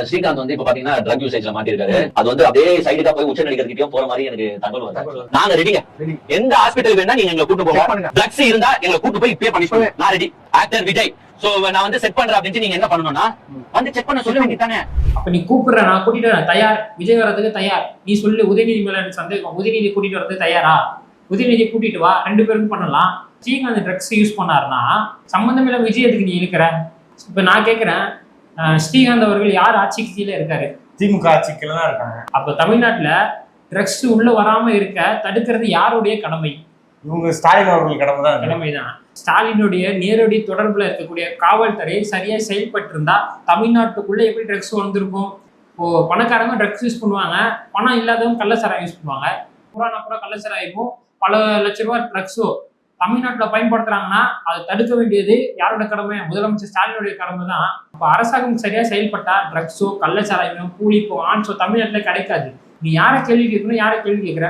ஸ்ரீகாந்த் வந்து இப்ப பாத்தீங்கன்னா ட்ரக் யூசேஜ்ல மாட்டிருக்காரு. அது வந்து அப்படியே சைடுக்கா போய் உச்ச நடிகர்கிட்டயும் போற மாதிரி எனக்கு தகவல் வந்து நாங்க ரெடிங்க. எந்த ஹாஸ்பிட்டல் வேணா நீங்க எங்களை கூட்டு போங்க. ட்ரக்ஸ் இருந்தா எங்களை கூட்டு போய் இப்பயே பண்ணி சொல்லுங்க. நான் ரெடி. ஆக்டர் விஜய். சோ நான் வந்து செட் பண்றேன் அப்படின்னு நீங்க என்ன பண்ணணும்னா வந்து செக் பண்ண சொல்ல வேண்டியதானே. அப்ப நீ கூப்பிடுற, நான் கூட்டிட்டு வரேன், தயார். விஜய் வர்றதுக்கு தயார். நீ சொல்லு, உதயநிதி மேல எனக்கு சந்தேகம், உதயநிதி கூட்டிட்டு வரதுக்கு தயாரா? உதயநிதி கூட்டிட்டு வா, 2 பேரும் பண்ணலாம். ஸ்ரீகாந்த் ட்ரக்ஸ் யூஸ் பண்ணாருன்னா சம்பந்தம் இல்ல விஜய் எதுக்கு நீ இழுக்கிற? இப்ப நான் கேட்கிறேன், ஸ்ரீகாந்த் அவர்கள் யார் ஆட்சிக்கு கீழே இருக்காரு? திமுக ஆட்சிக்குள்ள தான் இருக்காங்க. அப்ப தமிழ்நாட்டுல ட்ரக்ஸ் உள்ள வராம இருக்க தடுக்கிறது யாருடைய கடமை? இவங்க ஸ்டாலின் அவர்கள் கடமைதான். ஸ்டாலினுடைய நேரடி தொடர்புல இருக்கக்கூடிய காவல்துறை சரியா செயல்பட்டு இருந்தா தமிழ்நாட்டுக்குள்ள எப்படி ட்ரக்ஸ் வந்திருக்கும்? இப்போ பணக்காரங்க ட்ரக்ஸ் யூஸ் பண்ணுவாங்க, பணம் இல்லாதவங்க கள்ளச்சாராயம் யூஸ் பண்ணுவாங்க. புறா கள்ளச்சாராயமும் பல லட்ச ரூபாய் ட்ரக்ஸோ தமிழ்நாட்டுல பயன்படுத்துறாங்கன்னா அதை தடுக்க வேண்டியது யாரோட கடமை? முதலமைச்சர் ஸ்டாலினுடைய கடமை தான். இப்போ அரசாங்கம் சரியா செயல்பட்டா ட்ரக்ஸோ கள்ளச்சாராயமோ கூலிப்போ ஆன்ஸோ தமிழ்நாட்டுல கிடைக்காது. நீ யாரை கேள்வி கேட்கணும், யாரை கேள்வி கேட்கிற?